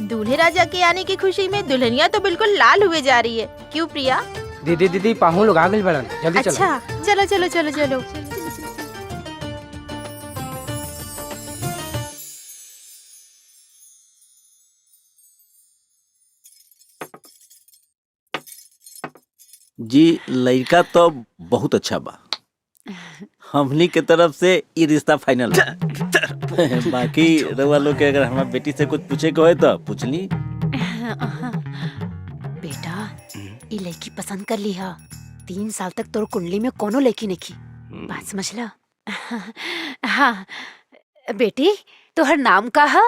दूल्हे राजा के आने की खुशी में दुल्हनिया तो बिल्कुल लाल हुए जा रही है। क्यों प्रिया? दीदी पाहु लोग आ गए बड़न, जल्दी चलो। अच्छा चलो चलो चलो चलो। जी लड़का तो बहुत अच्छा बा। हमनी के तरफ से ये रिश्ता फाइनल बा। बाकी रउआ लोग के अगर हमार बेटी से कुछ पूछे के होए तो पूछ ली। बेटा ये लड़की पसंद कर ली हा। 3 साल तक तोर कुंडली में कोनो लड़की नहीं की। बात समझ ला। हाँ बेटी तोहर नाम का है?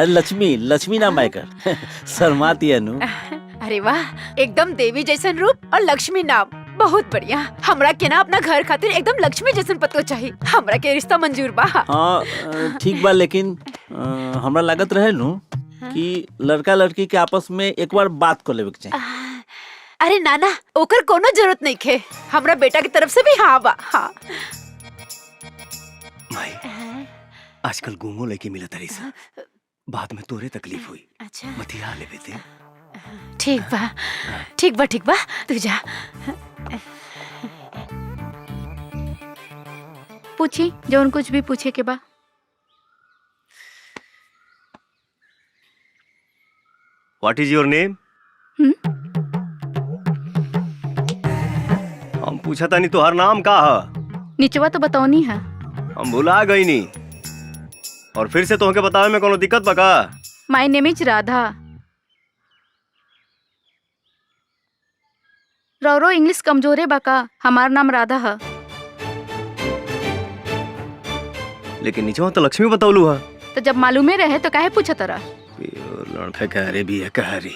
लक्ष्मी नाम है कर। शर्माती है नु। अरे वाह एकदम देवी जैसन रूप और लक्ष्मी नाम, बहुत बढ़िया। हमरा के ना अपना घर खातिर एकदम लक्ष्मी जैसन पतो चाहिए। हमरा के रिश्ता मंजूर बा। हाँ ठीक बा, लेकिन हमरा लागत रहे नु कि लड़का लड़की के आपस में एक बार बात कर लेवे के चाहिए। अरे नाना ओकर कोनो जरूरत नहीं खे। हमरा बेटा की तरफ से भी हाँ बा। हाँ माई आजकल गुमो लेके मिला तरी सा, बाद में तोरे तकलीफ हुई। अच्छा मतिया ले बेटे। ठीक बा ठीक बा तू जा। पूछी जौन कुछ भी पूछे के बा। What is your name? हम पूछा था नहीं तोहर नाम का है? निचवा तो बताओनी है। हम भुला गई नी और फिर से तोहके बतावे में कोनो दिक्कत बा का? My name is Radha. रौरो इंग्लिश कमजोरे बा का? हमार नाम राधा है। लेकिन नीचे तो लक्ष्मी बतौलू है। तो जब मालूमे रहे तो काहे पूछा तरा? लड़का कह रहे भी है कह रही।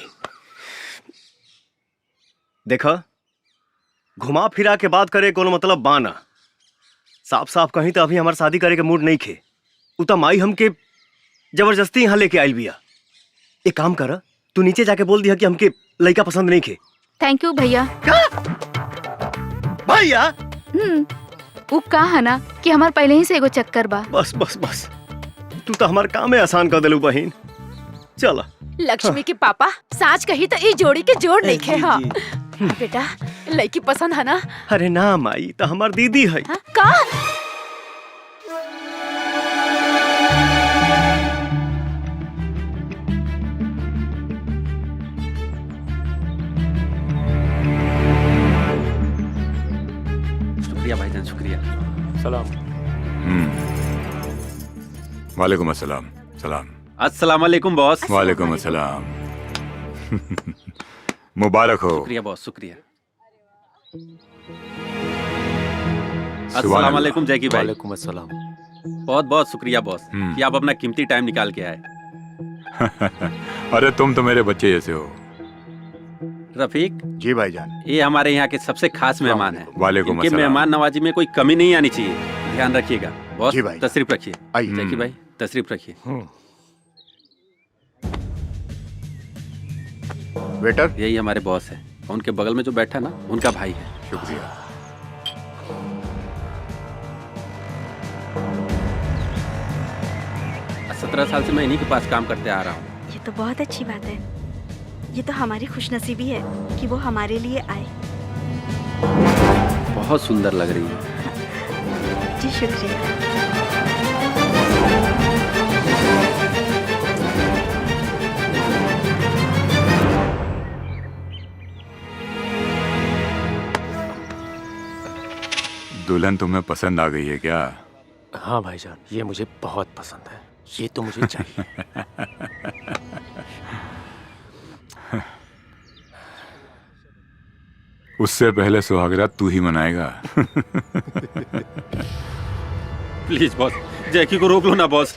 देखा घुमा फिरा के बात करे कोनो मतलब बाना। साफ साफ कहीं तो अभी हमार शादी करे के मूड नहीं खे। उता माई हमके जबरदस्ती यहाँ लेके आयल बिया। एक काम कर तू नीचे जाके बोल दिया कि हमके लड़का पसंद नहीं खे। थैंक यू भैया। भैया वो का है ना कि हमार पहले ही से एगो चक्कर बा। बस बस बस तू तो हमार काम में आसान कर दिलू बहन। चला लक्ष्मी के पापा साच कही तो ई जोड़ी के जोड़ नहीं खे। हाँ बेटा लड़की पसंद है ना? अरे ना माई तो हमार दीदी है। हाँ? का? शुक्रिया भाईजान शुक्रिया। सलाम। वालेकुम अस्सलाम। सलाम। अस्सलाम वालेकुम बॉस। वालेकुम अस्सलाम। मुबारक हो। शुक्रिया बॉस शुक्रिया। अस्सलाम वालेकुम जैकी भाई। वालेकुम अस्सलाम। बहुत बहुत शुक्रिया बॉस कि आप अपना कीमती टाइम निकाल के आए। अरे तुम तो मेरे बच्चे जैसे हो। रफीक जी भाईजान। ये हमारे यहाँ के सबसे खास मेहमान हैं। वालेकुम इनके अस्सलाम। मेहमान नवाजी में कोई कमी नहीं आनी चाहिए, ध्यान रखिएगा। बॉस जी भाई। तशरीफ रखिए। आइए। जैकी भाई तशरीफ रखिए। वेटर यही हमारे बॉस है। उनके बगल में जो बैठा ना उनका भाई है। शुक्रिया। 17 साल से मैं इन्हीं के पास काम करते आ रहा हूँ। ये तो बहुत अच्छी बात है। ये तो हमारी खुशनसीबी है कि वो हमारे लिए आए। बहुत सुंदर लग रही है। जी शुक्रिया। दुल्हन तुम्हें पसंद आ गई है क्या? हाँ भाईजान ये मुझे बहुत पसंद है। ये तो मुझे चाहिए। उससे पहले सुहागरात तू ही मनाएगा। प्लीज बॉस जैकी को रोक लो ना बॉस।